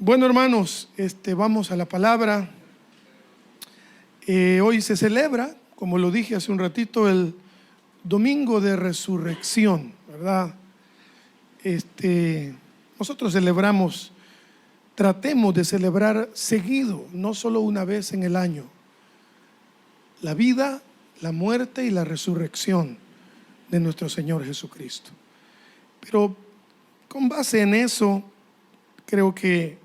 Bueno, hermanos, vamos a la palabra. Hoy se celebra, como lo dije hace un ratito, el Domingo de Resurrección, ¿verdad? Nosotros celebramos, tratemos de celebrar seguido, no solo una vez en el año, la vida, la muerte y la resurrección de nuestro Señor Jesucristo. Pero con base en eso, creo que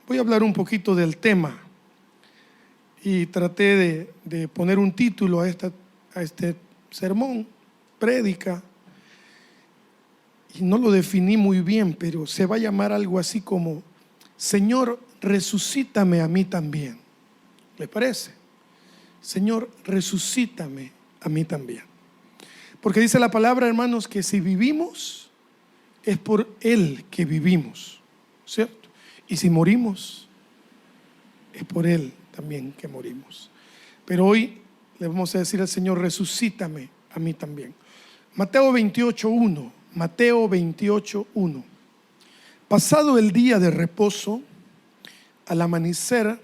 voy a hablar un poquito del tema y traté de poner un título a este sermón, prédica, y no lo definí muy bien, pero se va a llamar algo así como: Señor, resucítame a mí también. ¿Les parece? Señor, resucítame a mí también. Porque dice la palabra, hermanos, que si vivimos, es por Él que vivimos, ¿cierto? Y si morimos, es por Él también que morimos. Pero hoy le vamos a decir al Señor: resucítame a mí también. Mateo 28:1. Mateo 28:1. Pasado el día de reposo, al amanecer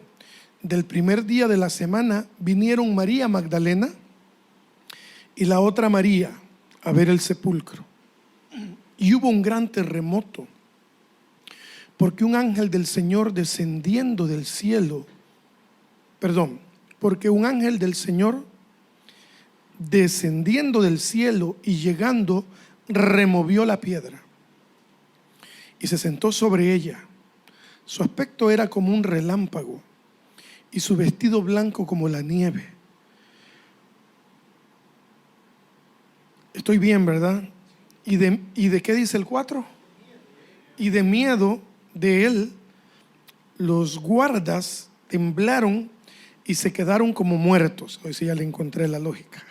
del primer día de la semana, vinieron María Magdalena y la otra María a ver el sepulcro. Y hubo un gran terremoto, porque un ángel del Señor descendiendo del cielo, porque un ángel del Señor descendiendo del cielo y llegando, removió la piedra y se sentó sobre ella. Su aspecto era como un relámpago y su vestido blanco como la nieve. Estoy bien, ¿verdad? ¿Y de qué dice el 4? Y de miedo de él, los guardas temblaron y se quedaron como muertos. Hoy sí ya le encontré la lógica.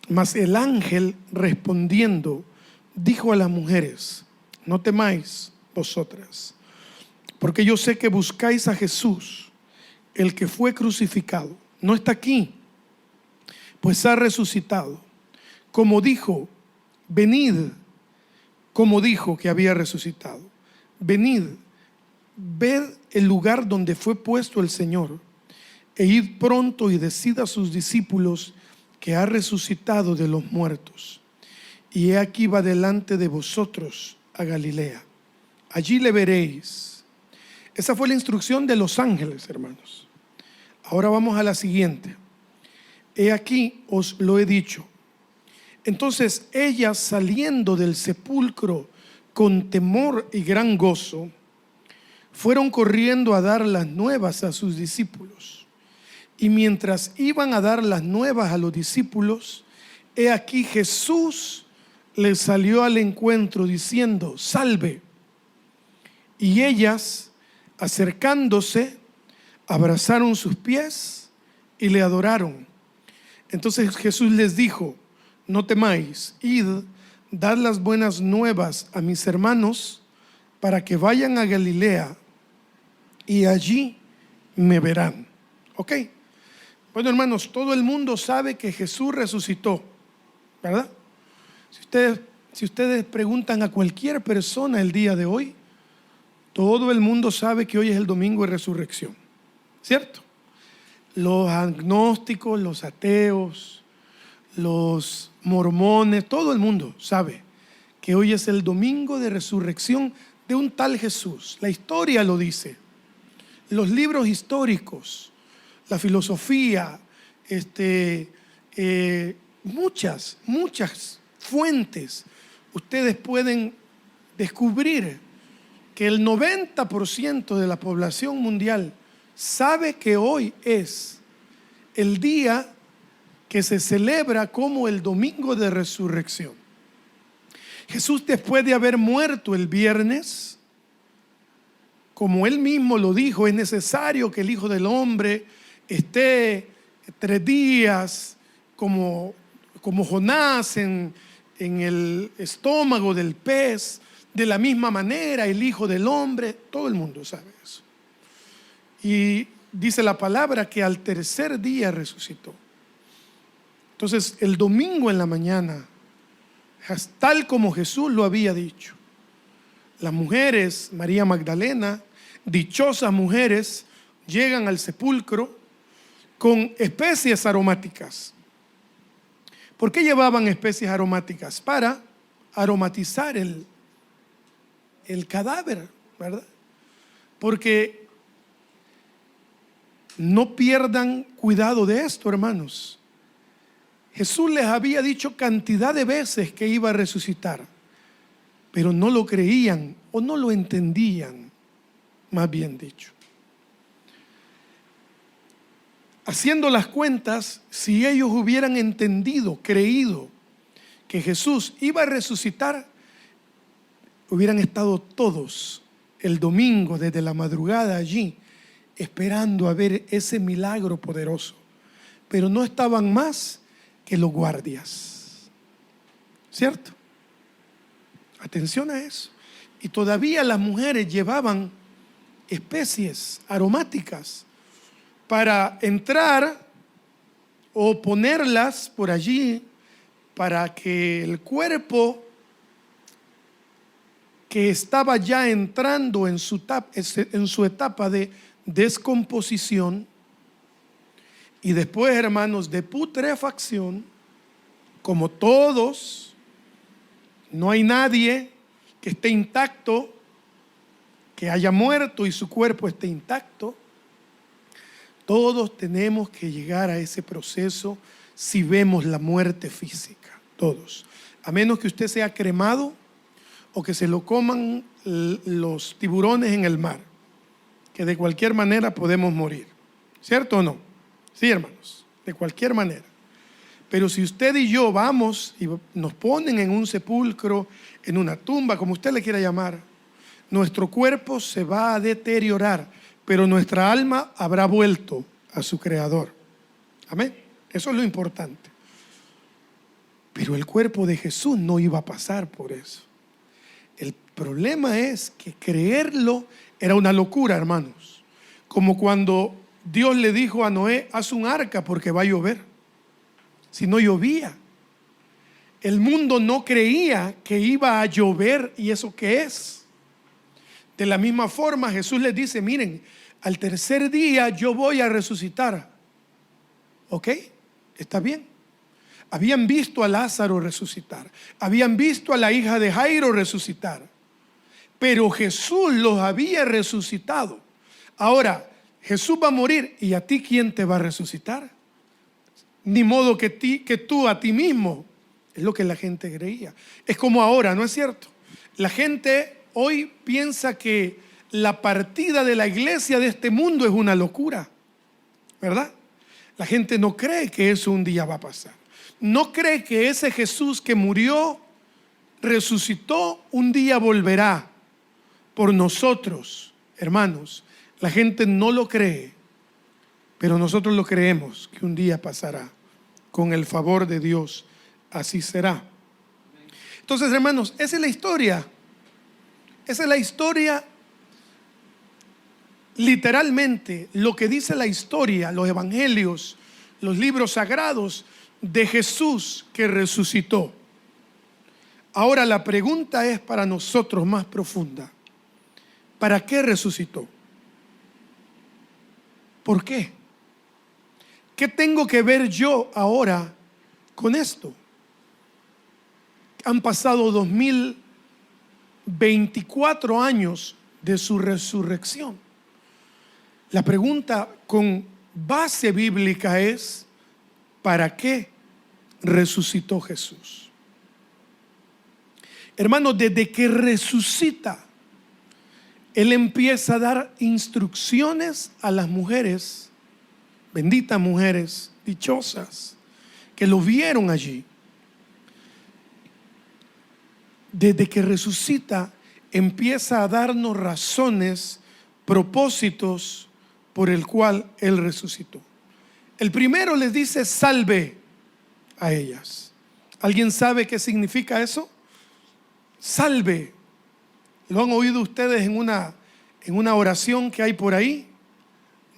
Mas el ángel, respondiendo, dijo a las mujeres: no temáis vosotras, porque yo sé que buscáis a Jesús, el que fue crucificado. No está aquí, pues ha resucitado. Como dijo, venid, como dijo que había resucitado. Venid, ved el lugar donde fue puesto el Señor, e id pronto y decid a sus discípulos que ha resucitado de los muertos. Y he aquí va delante de vosotros a Galilea. Allí le veréis. Esa fue la instrucción de los ángeles, hermanos. Ahora vamos a la siguiente. He aquí os lo he dicho. Entonces ellas, saliendo del sepulcro con temor y gran gozo, fueron corriendo a dar las nuevas a sus discípulos. Y mientras iban a dar las nuevas a los discípulos, he aquí Jesús les salió al encuentro diciendo: salve. Y ellas, acercándose, abrazaron sus pies y le adoraron. Entonces Jesús les dijo: no temáis, id, dad las buenas nuevas a mis hermanos, para que vayan a Galilea y allí me verán. ¿Ok? Bueno, hermanos, todo el mundo sabe que Jesús resucitó, ¿verdad? Si ustedes preguntan a cualquier persona el día de hoy, todo el mundo sabe que hoy es el domingo de resurrección, ¿cierto? Los agnósticos, los ateos, los mormones, todo el mundo sabe que hoy es el domingo de resurrección de un tal Jesús. La historia lo dice, los libros históricos, la filosofía, muchas fuentes. Ustedes pueden descubrir que el 90% de la población mundial sabe que hoy es el día que se celebra como el domingo de resurrección. Jesús, después de haber muerto el viernes, como él mismo lo dijo, es necesario que el Hijo del Hombre esté 3 días como Jonás en el estómago del pez. De la misma manera el Hijo del Hombre, todo el mundo sabe eso. Y dice la palabra que al tercer día resucitó. Entonces el domingo en la mañana, tal como Jesús lo había dicho, las mujeres, María Magdalena, dichosas mujeres llegan al sepulcro con especies aromáticas. ¿Por qué llevaban especies aromáticas? Para aromatizar el cadáver, ¿verdad? Porque no pierdan cuidado de esto, hermanos. Jesús les había dicho cantidad de veces que iba a resucitar, pero no lo creían o no lo entendían, más bien dicho. Haciendo las cuentas, si ellos hubieran entendido, creído que Jesús iba a resucitar, hubieran estado todos el domingo desde la madrugada allí, esperando a ver ese milagro poderoso. Pero no estaban más que los guardias. ¿Cierto? Atención a eso. Y todavía las mujeres llevaban especies aromáticas para entrar o ponerlas por allí para que el cuerpo que estaba ya entrando en su etapa de descomposición y después, hermanos, de putrefacción, como todos, no hay nadie que esté intacto, que haya muerto y su cuerpo esté intacto. Todos tenemos que llegar a ese proceso si vemos la muerte física, todos. A menos que usted sea cremado o que se lo coman los tiburones en el mar, que de cualquier manera podemos morir. ¿Cierto o no? Sí, hermanos, de cualquier manera. Pero si usted y yo vamos y nos ponen en un sepulcro, en una tumba, como usted le quiera llamar, nuestro cuerpo se va a deteriorar, pero nuestra alma habrá vuelto a su Creador. Amén. Eso es lo importante. Pero el cuerpo de Jesús no iba a pasar por eso. El problema es que creerlo era una locura, hermanos. Como cuando Dios le dijo a Noé: haz un arca porque va a llover. Si no llovía, el mundo no creía que iba a llover. ¿Y eso qué es? De la misma forma, Jesús les dice: miren, al tercer día yo voy a resucitar. ¿Ok? Está bien. Habían visto a Lázaro resucitar, habían visto a la hija de Jairo resucitar, pero Jesús los había resucitado. Ahora, Jesús va a morir, ¿y a ti quién te va a resucitar? Ni modo que tú a ti mismo. Es lo que la gente creía. Es como ahora, ¿no es cierto? La gente hoy piensa que la partida de la iglesia de este mundo es una locura, ¿verdad? La gente no cree que eso un día va a pasar. No cree que ese Jesús que murió, resucitó, un día volverá por nosotros, hermanos. La gente no lo cree, pero nosotros lo creemos, que un día pasará. Con el favor de Dios, así será. Entonces, hermanos, esa es la historia. Esa es la historia, literalmente, lo que dice la historia, los evangelios, los libros sagrados de Jesús que resucitó. Ahora la pregunta es para nosotros más profunda. ¿Para qué resucitó? ¿Por qué? ¿Qué tengo que ver yo ahora con esto? Han pasado 2024 años de su resurrección. La pregunta con base bíblica es: ¿para qué resucitó Jesús? Hermanos, desde que resucita, Él empieza a dar instrucciones a las mujeres, benditas mujeres, dichosas, que lo vieron allí. Desde que resucita, empieza a darnos razones, propósitos por el cual Él resucitó. El primero les dice: salve a ellas. ¿Alguien sabe qué significa eso? Salve. ¿Lo han oído ustedes en una oración que hay por ahí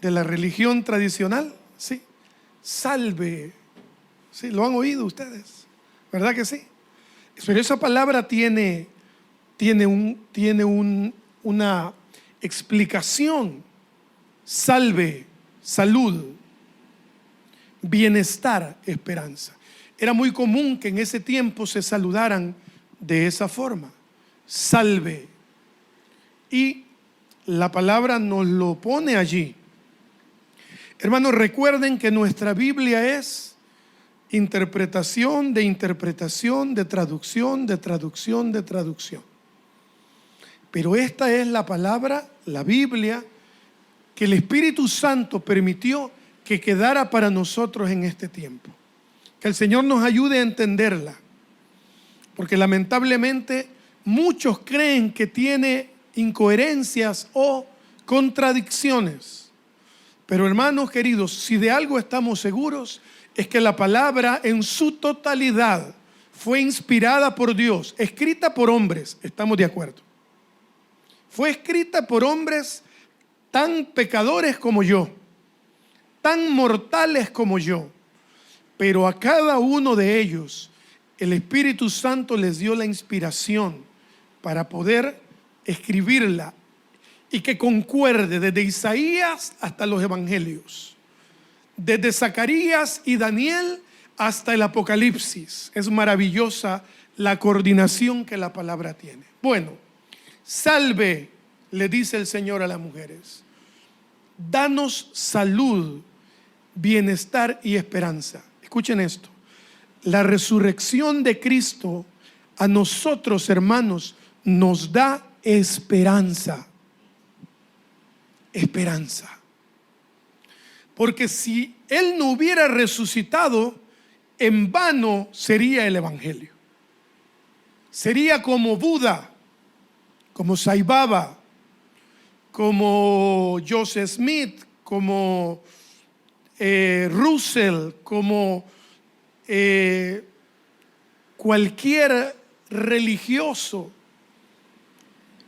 de la religión tradicional? Sí. Salve. Sí, lo han oído ustedes, ¿verdad que sí? Pero esa palabra tiene una explicación, salve, salud, bienestar, esperanza. Era muy común que en ese tiempo se saludaran de esa forma, salve. Y la palabra nos lo pone allí. Hermanos, recuerden que nuestra Biblia es interpretación de interpretación, de traducción, de traducción, de traducción. Pero esta es la palabra, la Biblia, que el Espíritu Santo permitió que quedara para nosotros en este tiempo. Que el Señor nos ayude a entenderla. Porque lamentablemente muchos creen que tiene incoherencias o contradicciones. Pero hermanos queridos, si de algo estamos seguros, es que la palabra en su totalidad fue inspirada por Dios, escrita por hombres, estamos de acuerdo. Fue escrita por hombres tan pecadores como yo, tan mortales como yo, pero a cada uno de ellos el Espíritu Santo les dio la inspiración para poder escribirla y que concuerde desde Isaías hasta los Evangelios, desde Zacarías y Daniel hasta el Apocalipsis. Es maravillosa la coordinación que la palabra tiene. Bueno, salve, le dice el Señor a las mujeres. Danos salud, bienestar y esperanza. Escuchen esto. La resurrección de Cristo a nosotros, hermanos, nos da esperanza. Esperanza. Porque si Él no hubiera resucitado, en vano sería el Evangelio. Sería como Buda, como Sai Baba, como Joseph Smith, como Russell, como cualquier religioso,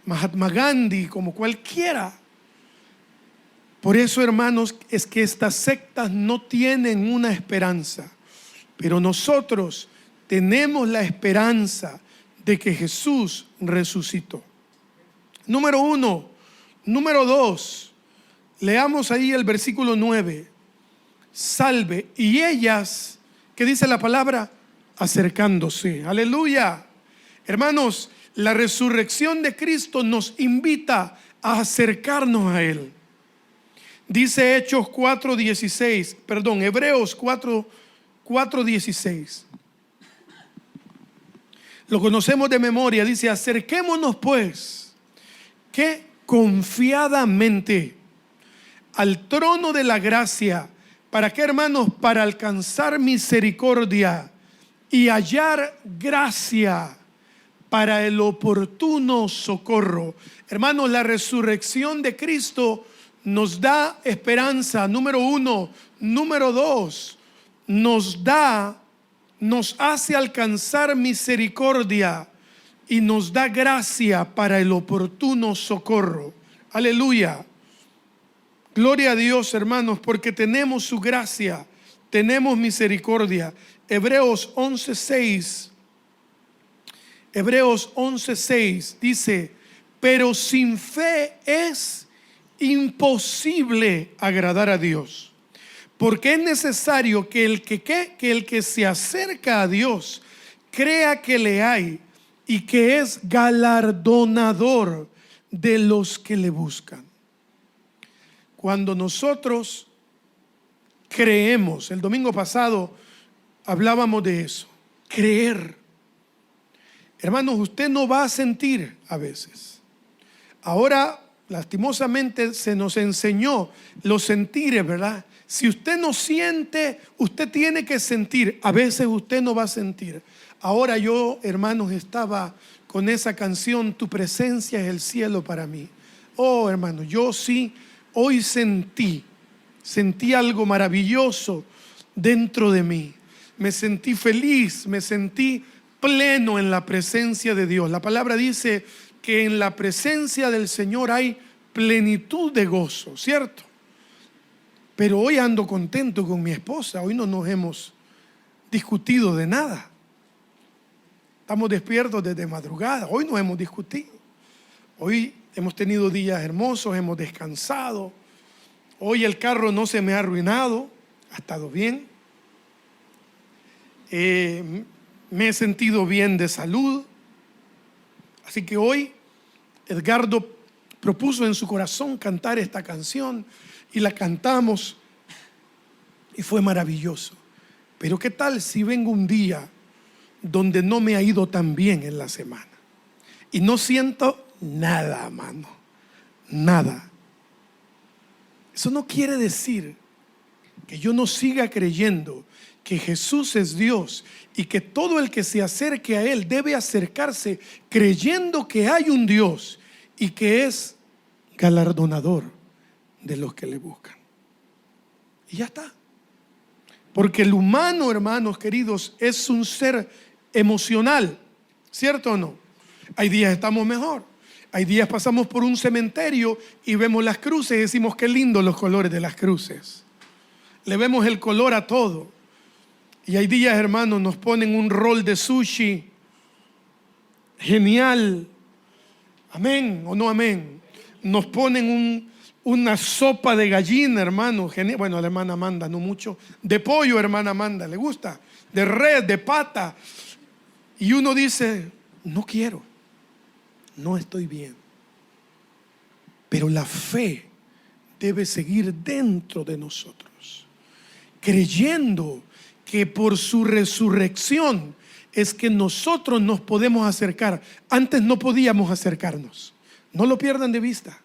Mahatma Gandhi, como cualquiera. Por eso, hermanos, es que estas sectas no tienen una esperanza, pero nosotros tenemos la esperanza de que Jesús resucitó. Número 1. Número 2, leamos ahí el versículo 9. Salve, y ellas, ¿qué dice la palabra? Acercándose. Aleluya. Hebreos la resurrección de Cristo nos invita a acercarnos a Él. Dice Hechos 4:16, perdón, Hebreos 4:16. Lo conocemos de memoria, dice: acerquémonos pues, que confiadamente al trono de la gracia. ¿Para qué, hermanos? Para alcanzar misericordia y hallar gracia para el oportuno socorro. Hermanos, la resurrección de Cristo nos da esperanza, número 1. Número 2, nos hace alcanzar misericordia y nos da gracia para el oportuno socorro. Aleluya. Gloria a Dios, hermanos, porque tenemos su gracia, tenemos misericordia. Hebreos 11:6. Hebreos 11:6 dice: pero sin fe es imposible agradar a Dios, porque es necesario que el que se acerca a Dios crea que le hay y que es galardonador de los que le buscan. Cuando nosotros creemos, el domingo pasado hablábamos de eso, creer. Hermanos, usted no va a sentir a veces. Ahora, lastimosamente, se nos enseñó los sentires, ¿verdad? Si usted no siente, usted tiene que sentir. A veces usted no va a sentir. Ahora yo, hermanos, estaba con esa canción, Tu presencia es el cielo para mí. Oh, hermanos, yo sí, hoy sentí algo maravilloso dentro de mí. Me sentí feliz, me sentí pleno en la presencia de Dios. La palabra dice que en la presencia del Señor hay plenitud de gozo, ¿cierto? Pero hoy ando contento con mi esposa. Hoy no nos hemos discutido de nada. Estamos despiertos desde madrugada. Hoy no hemos discutido. Hoy hemos tenido días hermosos, hemos descansado. Hoy el carro no se me ha arruinado, ha estado bien. Me he sentido bien de salud. Así que hoy Edgardo propuso en su corazón cantar esta canción y la cantamos y fue maravilloso. Pero ¿qué tal si vengo un día donde no me ha ido tan bien en la semana y no siento nada, mano? Nada. Eso no quiere decir que yo no siga creyendo que Jesús es Dios y que todo el que se acerque a Él debe acercarse creyendo que hay un Dios y que es galardonador de los que le buscan. Y ya está. Porque el humano, hermanos queridos, es un ser emocional, ¿cierto o no? Hay días estamos mejor, hay días pasamos por un cementerio y vemos las cruces y decimos qué lindos los colores de las cruces. Le vemos el color a todo. Y hay días, hermanos, nos ponen un rol de sushi, genial, amén o no amén. Nos ponen una sopa de gallina, hermano, genial. Bueno, a la hermana Amanda no mucho. De pollo, hermana Amanda, le gusta. De res, de pata. Y uno dice, no quiero, no estoy bien. Pero la fe debe seguir dentro de nosotros, creyendo que por su resurrección es que nosotros nos podemos acercar. Antes no podíamos acercarnos. No lo pierdan de vista.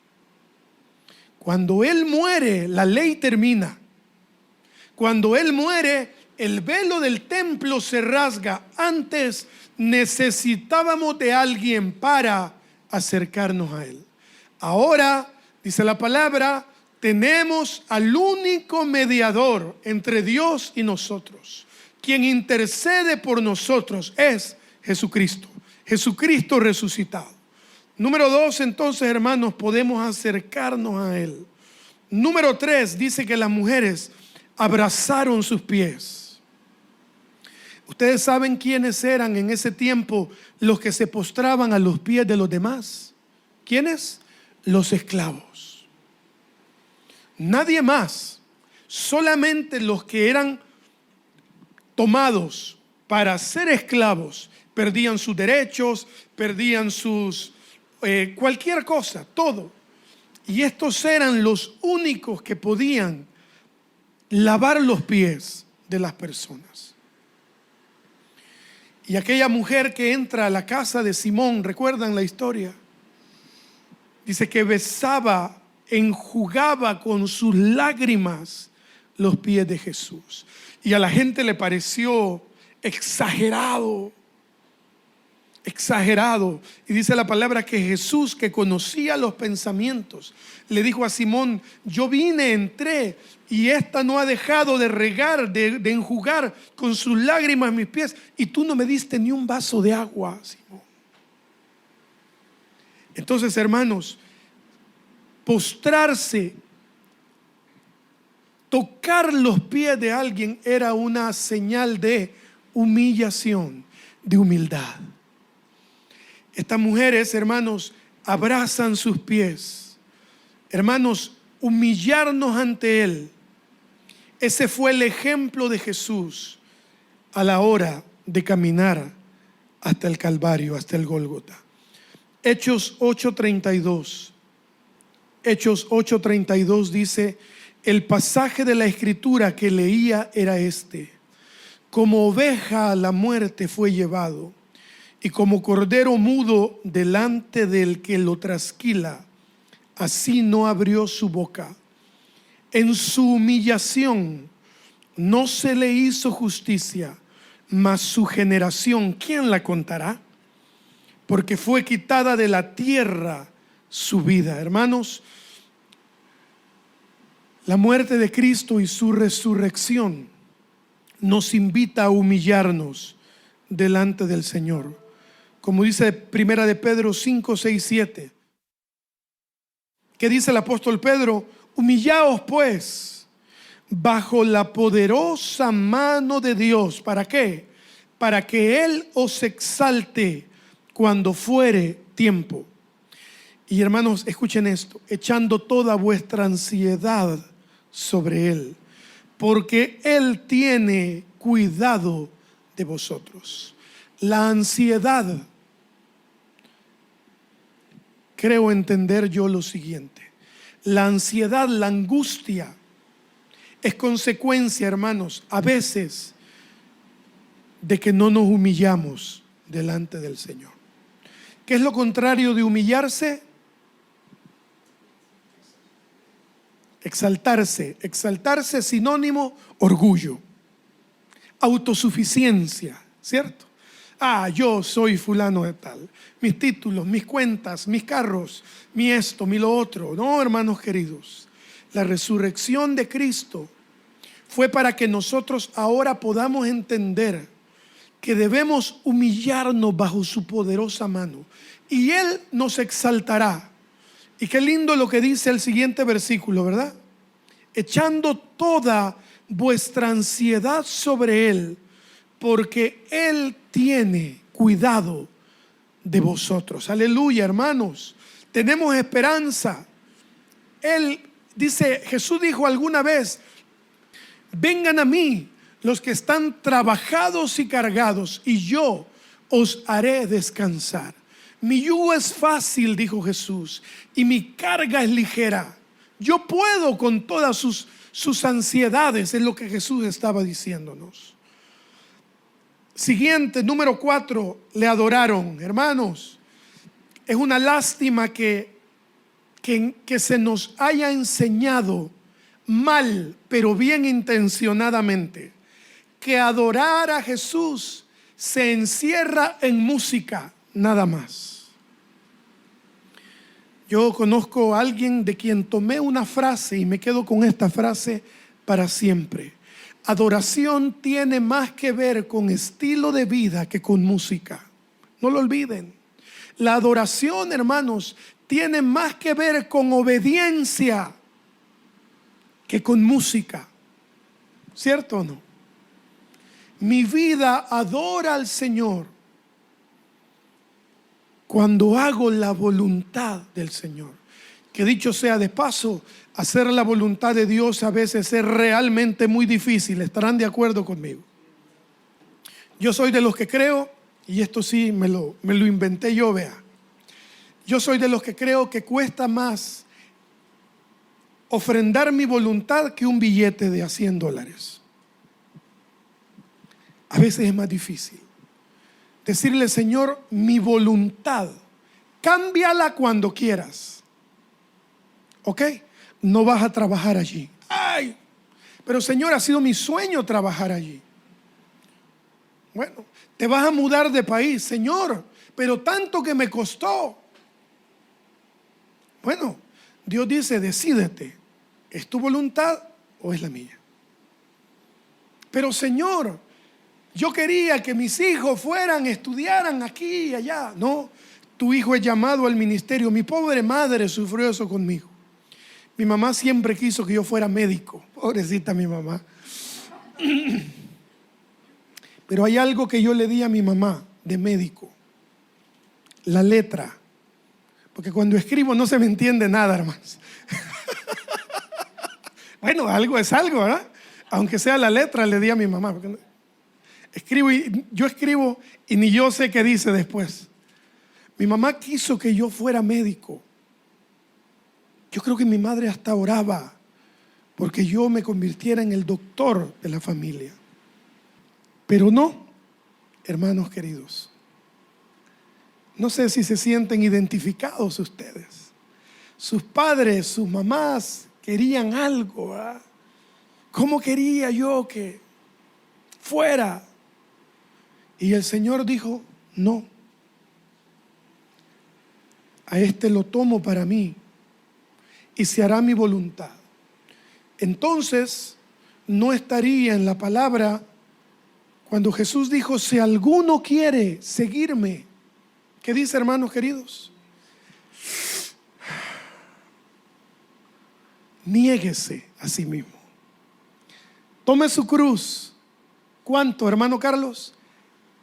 Cuando Él muere, la ley termina. Cuando Él muere, el velo del templo se rasga. Antes necesitábamos de alguien para acercarnos a Él. Ahora, dice la palabra, tenemos al único mediador entre Dios y nosotros. Quien intercede por nosotros es Jesucristo. Jesucristo resucitado. Número 2, entonces, hermanos, podemos acercarnos a Él. Número 3, dice que las mujeres abrazaron sus pies. Ustedes saben quiénes eran en ese tiempo los que se postraban a los pies de los demás. ¿Quiénes? Los esclavos. Nadie más. Solamente los que eran tomados para ser esclavos perdían sus derechos, perdían sus cualquier cosa, todo. Y estos eran los únicos que podían lavar los pies de las personas. Y aquella mujer que entra a la casa de Simón, ¿recuerdan la historia? Dice que besaba, enjugaba con sus lágrimas los pies de Jesús. Y a la gente le pareció exagerado. Y dice la palabra que Jesús, que conocía los pensamientos, le dijo a Simón, yo vine, entré, y esta no ha dejado de regar, de enjugar con sus lágrimas mis pies, y tú no me diste ni un vaso de agua, Simón. Entonces, hermanos, postrarse, tocar los pies de alguien era una señal de humillación, de humildad. Estas mujeres, hermanos, abrazan sus pies. Hermanos, humillarnos ante Él. Ese fue el ejemplo de Jesús a la hora de caminar hasta el Calvario, hasta el Gólgota. Hechos 8:32. Hechos 8:32 dice, el pasaje de la Escritura que leía era este: como oveja a la muerte fue llevado, y como cordero mudo delante del que lo trasquila, así no abrió su boca. En su humillación no se le hizo justicia, mas su generación, ¿quién la contará? Porque fue quitada de la tierra su vida. Hermanos, la muerte de Cristo y su resurrección nos invita a humillarnos delante del Señor. Como dice Primera de Pedro 5, 6, 7. ¿Qué dice el apóstol Pedro? Humillaos pues bajo la poderosa mano de Dios. ¿Para qué? Para que Él os exalte cuando fuere tiempo. Y hermanos, escuchen esto: echando toda vuestra ansiedad sobre Él, porque Él tiene cuidado de vosotros. La ansiedad, creo entender yo lo siguiente: la ansiedad, la angustia, es consecuencia, hermanos, a veces de que no nos humillamos delante del Señor. ¿Qué es lo contrario de humillarse? Exaltarse. Exaltarse es sinónimo orgullo, autosuficiencia, ¿cierto? Yo soy fulano de tal, mis títulos, mis cuentas, mis carros, mi esto, mi lo otro. No, hermanos queridos, la resurrección de Cristo fue para que nosotros ahora podamos entender que debemos humillarnos bajo su poderosa mano y Él nos exaltará. Y qué lindo lo que dice el siguiente versículo, ¿verdad? Echando toda vuestra ansiedad sobre Él, porque Él tiene cuidado de vosotros. Aleluya, hermanos. Tenemos esperanza. Él dice, Jesús dijo alguna vez: vengan a mí los que están trabajados y cargados, y yo os haré descansar. Mi yugo es fácil, dijo Jesús, y mi carga es ligera. Yo puedo con todas sus ansiedades, es lo que Jesús estaba diciéndonos. Siguiente, número 4, le adoraron. Hermanos, es una lástima que se nos haya enseñado mal, pero bien intencionadamente, que adorar a Jesús se encierra en música, nada más. Yo conozco a alguien de quien tomé una frase y me quedo con esta frase para siempre: adoración tiene más que ver con estilo de vida que con música. No lo olviden. La adoración, hermanos, tiene más que ver con obediencia que con música. ¿Cierto o no? Mi vida adora al Señor cuando hago la voluntad del Señor. Que dicho sea de paso, hacer la voluntad de Dios a veces es realmente muy difícil. ¿Estarán de acuerdo conmigo? Yo soy de los que creo, y esto sí me lo inventé yo, vea. Yo soy de los que creo que cuesta más ofrendar mi voluntad que un billete de $100. A veces es más difícil decirle: Señor, mi voluntad, cámbiala cuando quieras. ¿Ok? No vas a trabajar allí. Ay, pero Señor, ha sido mi sueño trabajar allí. Bueno, te vas a mudar de país. Señor, pero tanto que me costó. Bueno, Dios dice: decídete, ¿es tu voluntad o es la mía? Pero Señor, yo quería que mis hijos estudiaran aquí y allá. No, tu hijo es llamado al ministerio. Mi pobre madre sufrió eso conmigo. Mi mamá siempre quiso que yo fuera médico. Pobrecita mi mamá. Pero hay algo que yo le di a mi mamá de médico: la letra. Porque cuando escribo no se me entiende nada, hermanos. Bueno, algo es algo, ¿verdad? Aunque sea la letra, le di a mi mamá. Yo escribo y ni yo sé qué dice después. Mi mamá quiso que yo fuera médico. Yo creo que mi madre hasta oraba porque yo me convirtiera en el doctor de la familia. Pero no, hermanos queridos. No sé si se sienten identificados ustedes. Sus padres, sus mamás querían algo, ¿verdad? ¿Cómo quería yo que fuera? Y el Señor dijo: no, a este lo tomo para mí y se hará mi voluntad. Entonces no estaría en la palabra cuando Jesús dijo: si alguno quiere seguirme. ¿Qué dice, hermanos queridos? Niéguese a sí mismo. Tome su cruz. ¿Cuánto, hermano Carlos?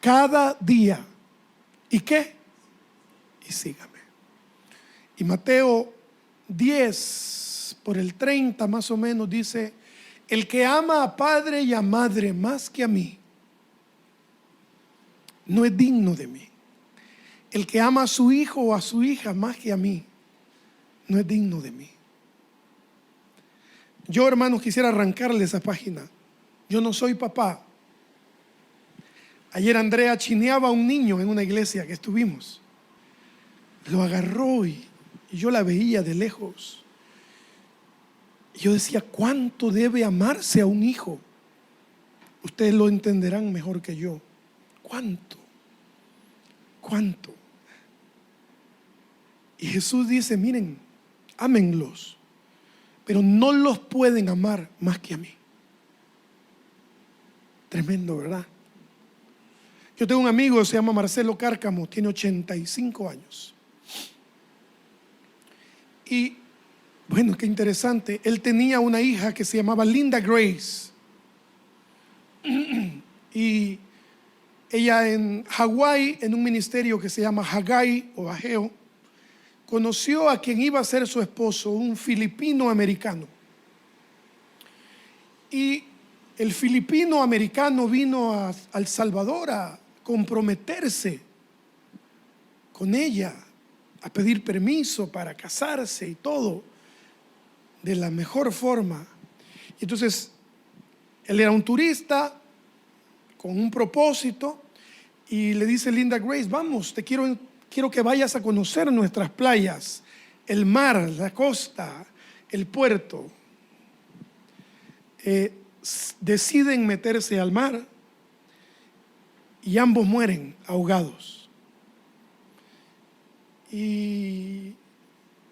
Cada día. ¿Y qué? Y sígame. Y Mateo 10, por el 30 más o menos, dice: el que ama a padre y a madre más que a mí, no es digno de mí. El que ama a su hijo o a su hija más que a mí, no es digno de mí. Yo, hermanos, quisiera arrancarle esa página. Yo no soy papá. Ayer Andrea chineaba a un niño en una iglesia que estuvimos. Lo agarró y yo la veía de lejos. Y yo decía, ¿cuánto debe amarse a un hijo? Ustedes lo entenderán mejor que yo. ¿Cuánto? ¿Cuánto? Y Jesús dice, miren, ámenlos, pero no los pueden amar más que a mí. Tremendo, ¿verdad? Yo tengo un amigo, se llama Marcelo Cárcamo, tiene 85 años. Y bueno, qué interesante, él tenía una hija que se llamaba Linda Grace. Y ella en Hawái, en un ministerio que se llama Haggai o Ageo, conoció a quien iba a ser su esposo, un filipino americano. Y el filipino americano vino a El Salvador a comprometerse con ella, a pedir permiso para casarse y todo, de la mejor forma. Entonces, él era un turista con un propósito y le dice Linda Grace, vamos, quiero que vayas a conocer nuestras playas, el mar, la costa, el puerto. Deciden meterse al mar y ambos mueren ahogados. Y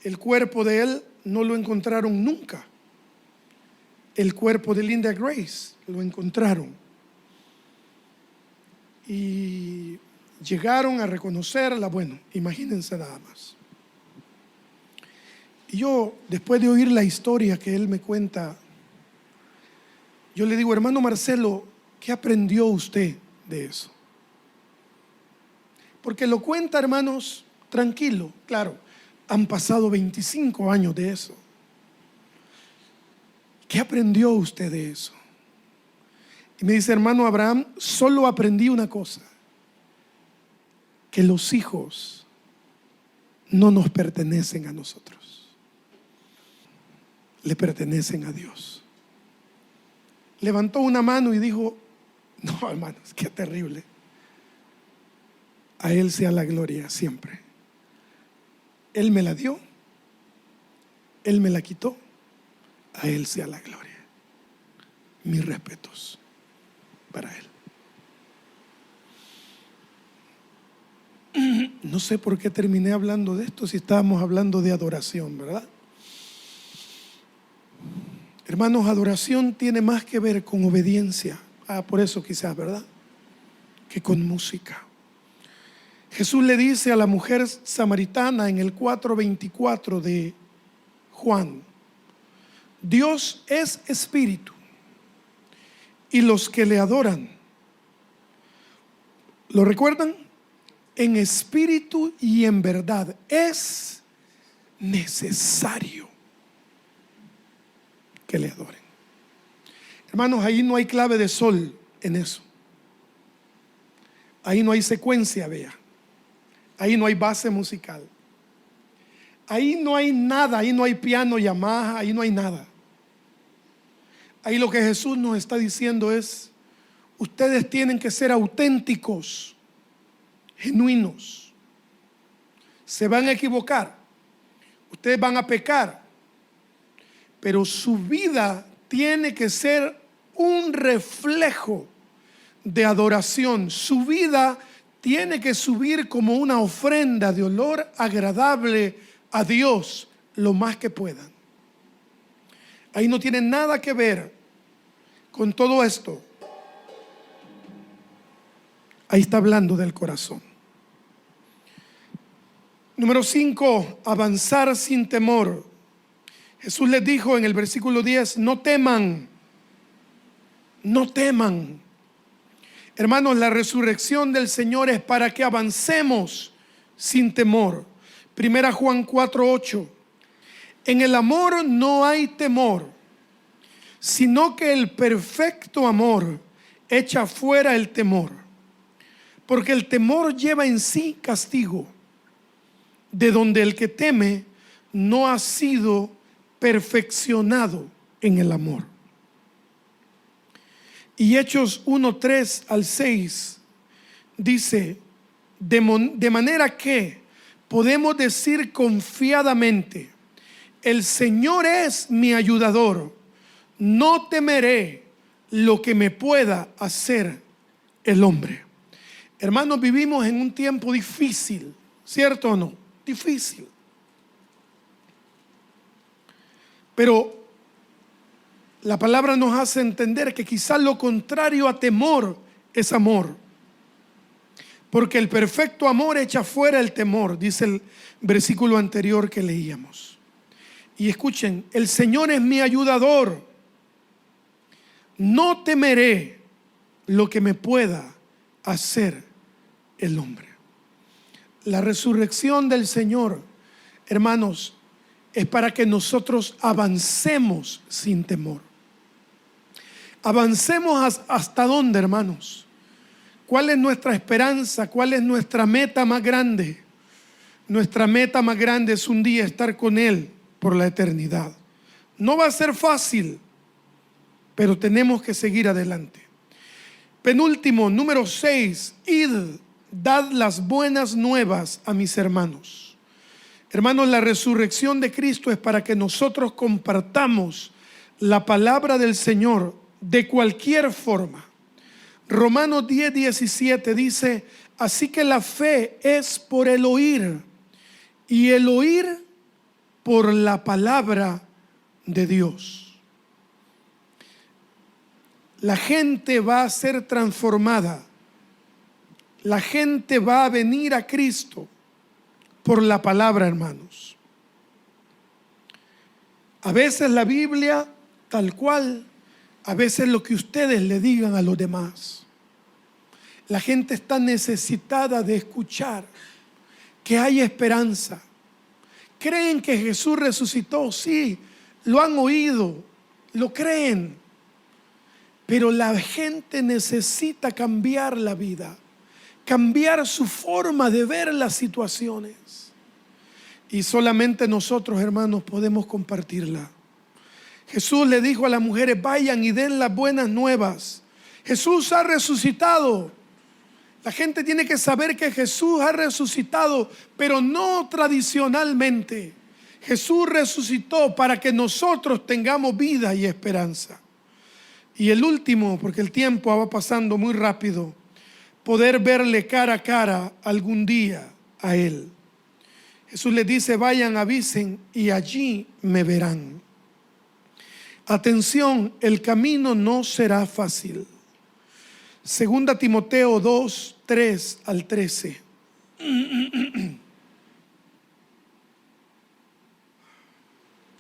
el cuerpo de él no lo encontraron nunca. El cuerpo de Linda Grace lo encontraron. Y llegaron a reconocerla. Bueno, imagínense nada más. Y yo, después de oír la historia que él me cuenta, yo le digo, hermano Marcelo, ¿qué aprendió usted de eso? Porque lo cuenta, hermanos, tranquilo. Claro, han pasado 25 años de eso. ¿Qué aprendió usted de eso? Y me dice, hermano Abraham, solo aprendí una cosa: que los hijos no nos pertenecen a nosotros, le pertenecen a Dios. Levantó una mano y dijo, no, hermanos, qué terrible. A Él sea la gloria siempre. Él me la dio, Él me la quitó, a Él sea la gloria. Mis respetos para Él. No sé por qué terminé hablando de esto si estábamos hablando de adoración, ¿verdad? Hermanos, adoración tiene más que ver con obediencia. Por eso quizás, ¿verdad? Que con música. Jesús le dice a la mujer samaritana en el 4:24 de Juan, Dios es espíritu y los que le adoran, ¿lo recuerdan? En espíritu y en verdad. Es necesario que le adoren. Hermanos, ahí no hay clave de sol en eso. Ahí no hay secuencia, vea. Ahí no hay base musical. Ahí no hay nada, ahí no hay piano Yamaha, ahí no hay nada. Ahí lo que Jesús nos está diciendo es, ustedes tienen que ser auténticos, genuinos. Se van a equivocar, ustedes van a pecar, pero su vida tiene que ser un reflejo de adoración. Su vida tiene que subir como una ofrenda de olor agradable a Dios lo más que puedan. Ahí no tiene nada que ver con todo esto. Ahí está hablando del corazón. Número 5, avanzar sin temor. Jesús les dijo en el versículo 10, no teman, no teman. Hermanos, la resurrección del Señor es para que avancemos sin temor, Primera Juan 4:8. En el amor no hay temor, sino que el perfecto amor echa fuera el temor, porque el temor lleva en sí castigo, de donde el que teme no ha sido perfeccionado en el amor. Y Hechos 1:3-6 dice, de manera que podemos decir confiadamente, el Señor es mi ayudador, no temeré lo que me pueda hacer el hombre. Hermanos, vivimos en un tiempo difícil, ¿cierto o no? Difícil. Pero la palabra nos hace entender que quizás lo contrario a temor es amor. Porque el perfecto amor echa fuera el temor, dice el versículo anterior que leíamos. Y escuchen, el Señor es mi ayudador, no temeré lo que me pueda hacer el hombre. La resurrección del Señor, hermanos, es para que nosotros avancemos sin temor. Avancemos hasta dónde, hermanos. ¿Cuál es nuestra esperanza? ¿Cuál es nuestra meta más grande? Nuestra meta más grande es un día estar con Él por la eternidad. No va a ser fácil, pero tenemos que seguir adelante. Penúltimo, número 6, id, dad las buenas nuevas a mis hermanos. Hermanos, la resurrección de Cristo es para que nosotros compartamos la palabra del Señor de cualquier forma. Romanos 10:17 dice, así que la fe es por el oír, y el oír por la palabra de Dios. La gente va a ser transformada. La gente va a venir a Cristo por la palabra, hermanos. A veces la Biblia tal cual, a veces lo que ustedes le digan a los demás. La gente está necesitada de escuchar que hay esperanza. ¿Creen que Jesús resucitó? Sí, lo han oído, lo creen. Pero la gente necesita cambiar la vida, cambiar su forma de ver las situaciones. Y solamente nosotros, hermanos, podemos compartirla. Jesús le dijo a las mujeres, vayan y den las buenas nuevas. Jesús ha resucitado. La gente tiene que saber que Jesús ha resucitado, pero no tradicionalmente. Jesús resucitó para que nosotros tengamos vida y esperanza. Y el último, porque el tiempo va pasando muy rápido, poder verle cara a cara algún día a Él. Jesús les dice, vayan, avisen y allí me verán. Atención, el camino no será fácil. Segunda Timoteo 2:3-13.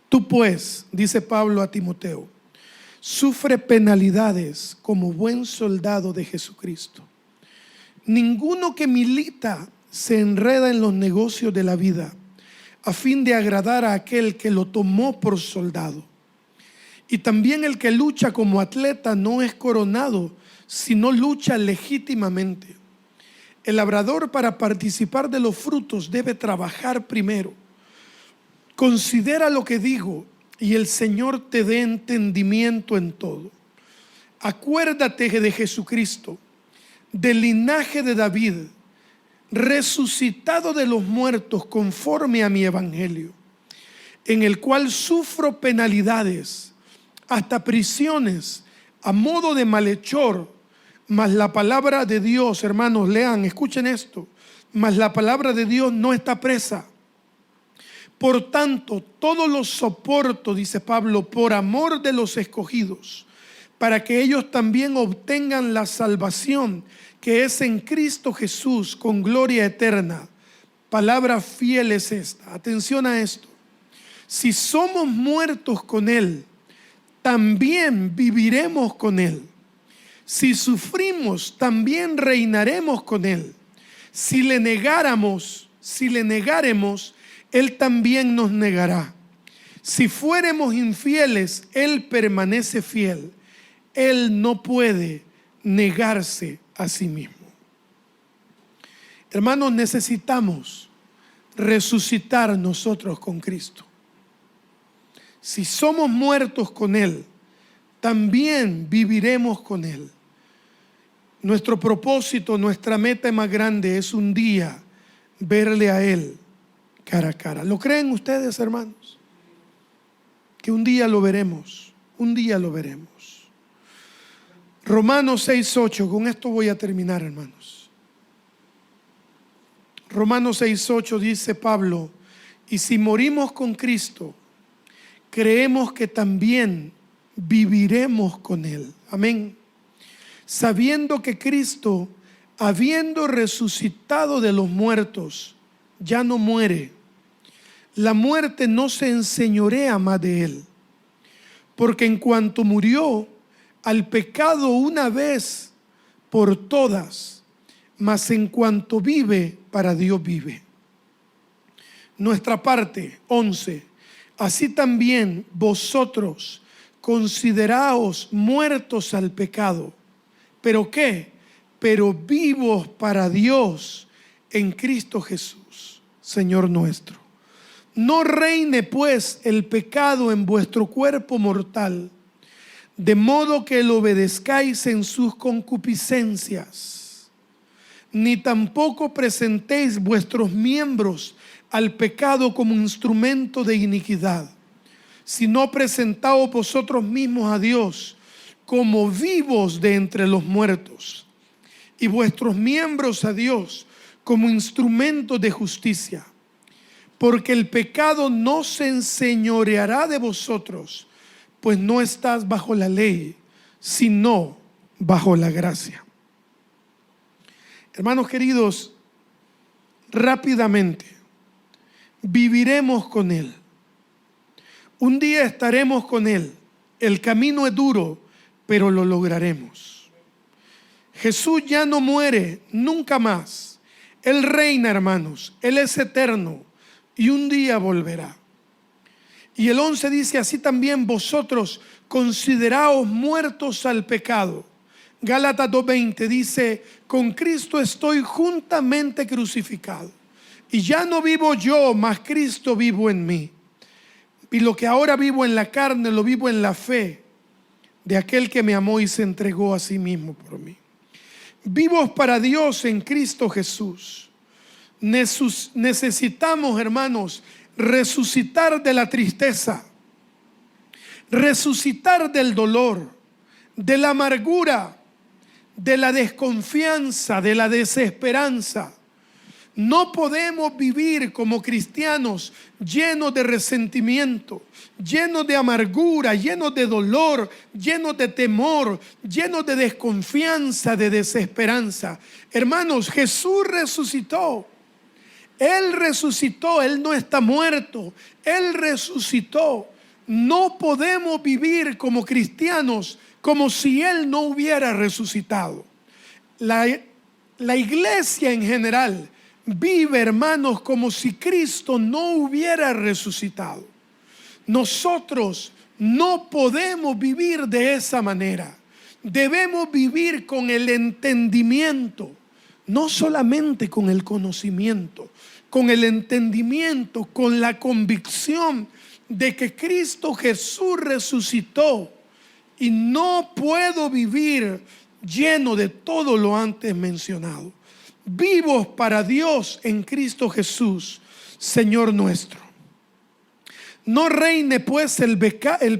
Tú pues, dice Pablo a Timoteo, sufre penalidades como buen soldado de Jesucristo. Ninguno que milita se enreda en los negocios de la vida a fin de agradar a aquel que lo tomó por soldado. Y también el que lucha como atleta no es coronado, sino lucha legítimamente. El labrador, para participar de los frutos, debe trabajar primero. Considera lo que digo, y el Señor te dé entendimiento en todo. Acuérdate de Jesucristo, del linaje de David, resucitado de los muertos conforme a mi evangelio, en el cual sufro penalidades, hasta prisiones, a modo de malhechor. Mas la palabra de Dios, hermanos, lean, escuchen esto, mas la palabra de Dios no está presa. Por tanto, todo lo soporto, dice Pablo, por amor de los escogidos, para que ellos también obtengan la salvación que es en Cristo Jesús con gloria eterna. Palabra fiel es esta. Atención a esto. Si somos muertos con Él, también viviremos con Él. Si sufrimos, también reinaremos con Él. Si le negáremos, Él también nos negará. Si fuéramos infieles, Él permanece fiel. Él no puede negarse a sí mismo. Hermanos, necesitamos resucitar nosotros con Cristo. Si somos muertos con Él, también viviremos con Él. Nuestro propósito, nuestra meta más grande es un día verle a Él cara a cara. ¿Lo creen ustedes, hermanos? Que un día lo veremos, un día lo veremos. Romanos 6:8, con esto voy a terminar, hermanos. Romanos 6:8 dice Pablo: y si morimos con Cristo, creemos que también viviremos con Él. Amén. Sabiendo que Cristo, habiendo resucitado de los muertos, ya no muere. La muerte no se enseñorea más de Él. Porque en cuanto murió al pecado una vez por todas, mas en cuanto vive, para Dios vive. Nuestra parte, 11. Así también vosotros consideraos muertos al pecado. ¿Pero qué? Pero vivos para Dios en Cristo Jesús, Señor nuestro. No reine pues el pecado en vuestro cuerpo mortal, de modo que lo obedezcáis en sus concupiscencias, ni tampoco presentéis vuestros miembros al pecado como instrumento de iniquidad, sino presentaos vosotros mismos a Dios como vivos de entre los muertos, y vuestros miembros a Dios como instrumentos de justicia. Porque el pecado no se enseñoreará de vosotros, pues no estás bajo la ley, sino bajo la gracia. Hermanos queridos, rápidamente, viviremos con Él. Un día estaremos con Él. El camino es duro, pero lo lograremos. Jesús ya no muere nunca más. Él reina, hermanos. Él es eterno y un día volverá. Y el 11 dice: así también vosotros consideraos muertos al pecado. Gálatas 2:20 dice: con Cristo estoy juntamente crucificado. Y ya no vivo yo, mas Cristo vivo en mí. Y lo que ahora vivo en la carne, lo vivo en la fe de aquel que me amó y se entregó a sí mismo por mí. Vivos para Dios en Cristo Jesús. Necesitamos, hermanos, resucitar de la tristeza, resucitar del dolor, de la amargura, de la desconfianza, de la desesperanza. No podemos vivir como cristianos llenos de resentimiento, llenos de amargura, llenos de dolor, llenos de temor, llenos de desconfianza, de desesperanza. Hermanos, Jesús resucitó. Él resucitó, Él no está muerto, Él resucitó. No podemos vivir como cristianos como si Él no hubiera resucitado. La iglesia en general vive, hermanos, como si Cristo no hubiera resucitado. Nosotros no podemos vivir de esa manera. Debemos vivir con el entendimiento, no solamente con el conocimiento, con el entendimiento, con la convicción de que Cristo Jesús resucitó y no puedo vivir lleno de todo lo antes mencionado. Vivos para Dios en Cristo Jesús, Señor nuestro. No reine pues el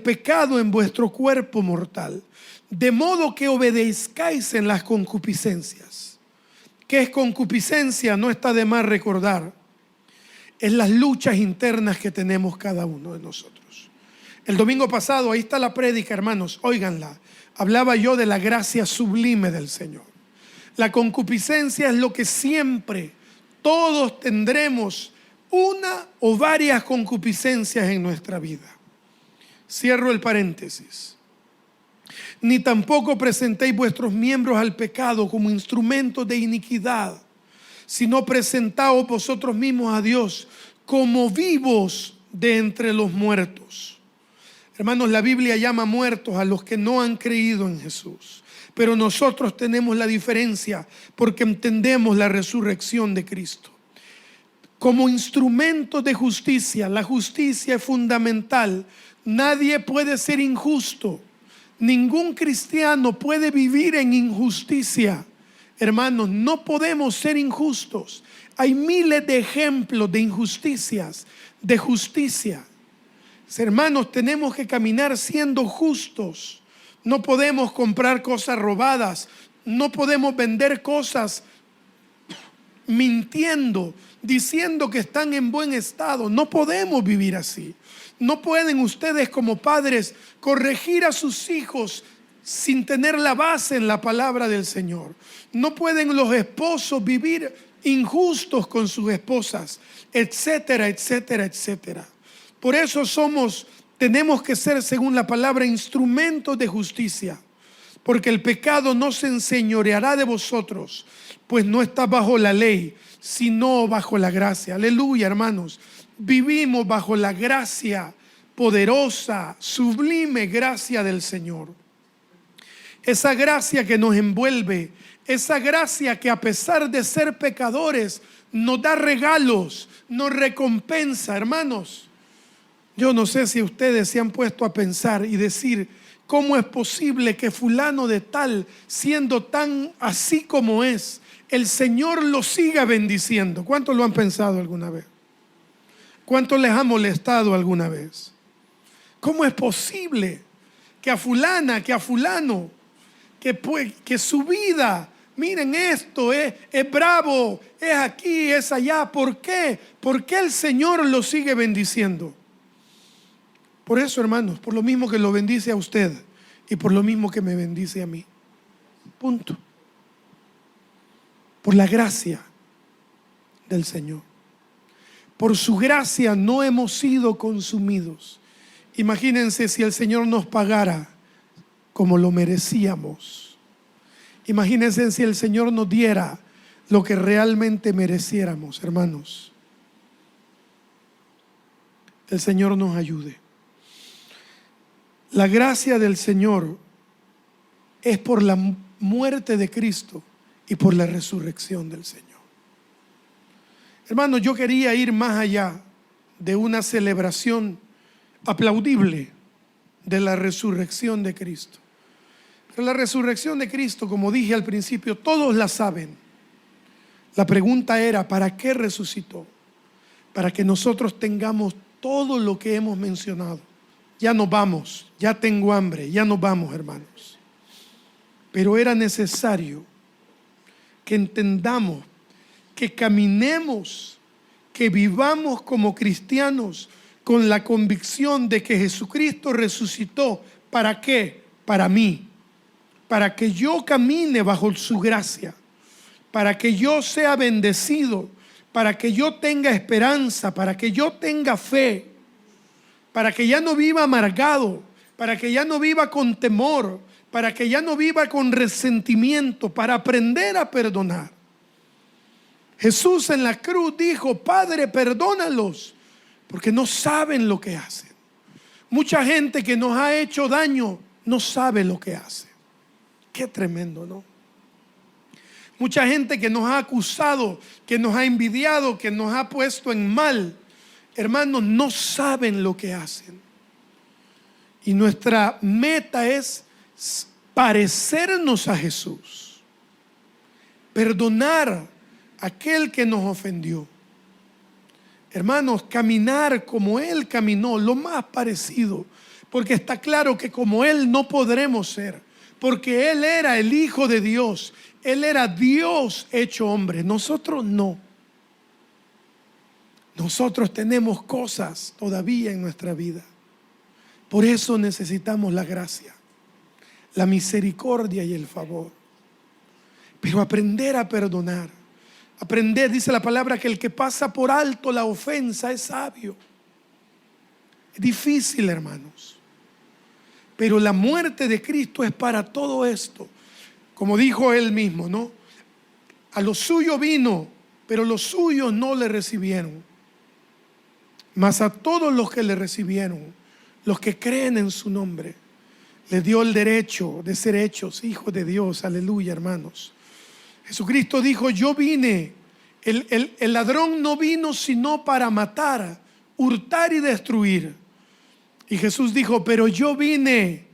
pecado en vuestro cuerpo mortal, de modo que obedezcáis en las concupiscencias. ¿Qué es concupiscencia? No está de más recordar. Es las luchas internas que tenemos cada uno de nosotros. El domingo pasado, ahí está la prédica, hermanos, óiganla. Hablaba yo de la gracia sublime del Señor. La concupiscencia es lo que siempre todos tendremos, una o varias concupiscencias en nuestra vida. Cierro el paréntesis. Ni tampoco presentéis vuestros miembros al pecado como instrumentos de iniquidad, sino presentaos vosotros mismos a Dios como vivos de entre los muertos. Hermanos, la Biblia llama muertos a los que no han creído en Jesús. Pero nosotros tenemos la diferencia porque entendemos la resurrección de Cristo. Como instrumento de justicia, la justicia es fundamental. Nadie puede ser injusto. Ningún cristiano puede vivir en injusticia. Hermanos, no podemos ser injustos. Hay miles de ejemplos de injusticias, de justicia. Hermanos, tenemos que caminar siendo justos. No podemos comprar cosas robadas. No podemos vender cosas mintiendo, diciendo que están en buen estado. No podemos vivir así. No pueden ustedes como padres corregir a sus hijos sin tener la base en la palabra del Señor. No pueden los esposos vivir injustos con sus esposas, etcétera, etcétera, etcétera. Por eso tenemos que ser, según la palabra, instrumentos de justicia. Porque el pecado no se enseñoreará de vosotros, pues no está bajo la ley, sino bajo la gracia. Aleluya, hermanos. Vivimos bajo la gracia poderosa, sublime gracia del Señor. Esa gracia que nos envuelve, esa gracia que a pesar de ser pecadores, nos da regalos, nos recompensa, hermanos. Yo no sé si ustedes se han puesto a pensar y decir, ¿cómo es posible que fulano de tal, siendo tan así como es, el Señor lo siga bendiciendo? ¿Cuántos lo han pensado alguna vez? ¿Cuánto les ha molestado alguna vez? ¿Cómo es posible que a fulana, que a fulano, que su vida, miren esto, es bravo, es aquí, es allá? ¿Por qué? ¿Por qué el Señor lo sigue bendiciendo? Por eso, hermanos, por lo mismo que lo bendice a usted y por lo mismo que me bendice a mí. Punto. Por la gracia del Señor. Por su gracia no hemos sido consumidos. Imagínense si el Señor nos pagara como lo merecíamos. Imagínense si el Señor nos diera lo que realmente mereciéramos, hermanos. El Señor nos ayude. La gracia del Señor es por la muerte de Cristo y por la resurrección del Señor. Hermanos, yo quería ir más allá de una celebración aplaudible de la resurrección de Cristo. Pero la resurrección de Cristo, como dije al principio, todos la saben. La pregunta era, ¿para qué resucitó? Para que nosotros tengamos todo lo que hemos mencionado. Ya nos vamos, ya tengo hambre, ya nos vamos, hermanos. Pero era necesario que entendamos, que caminemos, que vivamos como cristianos con la convicción de que Jesucristo resucitó. ¿Para qué? Para mí. Para que yo camine bajo su gracia. Para que yo sea bendecido. Para que yo tenga esperanza. Para que yo tenga fe. Para que ya no viva amargado. Para que ya no viva con temor. Para que ya no viva con resentimiento. Para aprender a perdonar. Jesús en la cruz dijo, Padre, perdónalos, porque no saben lo que hacen. Mucha gente que nos ha hecho daño no sabe lo que hace. Qué tremendo, ¿no? Mucha gente que nos ha acusado, que nos ha envidiado, que nos ha puesto en mal, hermanos, no saben lo que hacen. Y nuestra meta es parecernos a Jesús, perdonar aquel que nos ofendió. Hermanos, caminar como Él caminó, lo más parecido, porque está claro que como Él no podremos ser, porque Él era el Hijo de Dios, Él era Dios hecho hombre, nosotros no. Nosotros tenemos cosas todavía en nuestra vida. Por eso necesitamos la gracia, la misericordia y el favor. Pero aprender a perdonar. Aprender, dice la palabra, que el que pasa por alto la ofensa es sabio. Es difícil, hermanos. Pero la muerte de Cristo es para todo esto. Como dijo él mismo, ¿no? A los suyos vino, pero los suyos no le recibieron. Mas a todos los que le recibieron, los que creen en su nombre, le dio el derecho de ser hechos hijos de Dios. Aleluya, hermanos. Jesucristo dijo: yo vine, el ladrón no vino sino para matar, hurtar y destruir. Y Jesús dijo: pero yo vine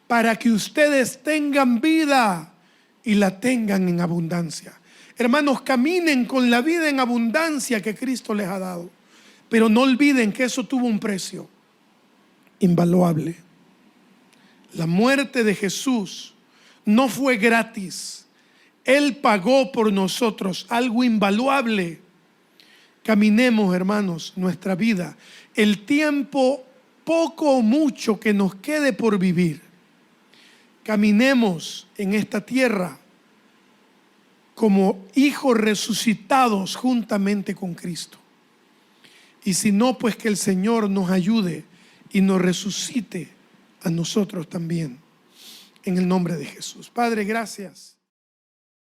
para que ustedes tengan vida y la tengan en abundancia. Hermanos, caminen con la vida en abundancia que Cristo les ha dado. Pero no olviden que eso tuvo un precio invaluable. La muerte de Jesús no fue gratis. Él pagó por nosotros algo invaluable. Caminemos, hermanos, nuestra vida, el tiempo poco o mucho que nos quede por vivir. Caminemos en esta tierra como hijos resucitados juntamente con Cristo. Y si no, pues que el Señor nos ayude y nos resucite a nosotros también. En el nombre de Jesús. Padre, gracias.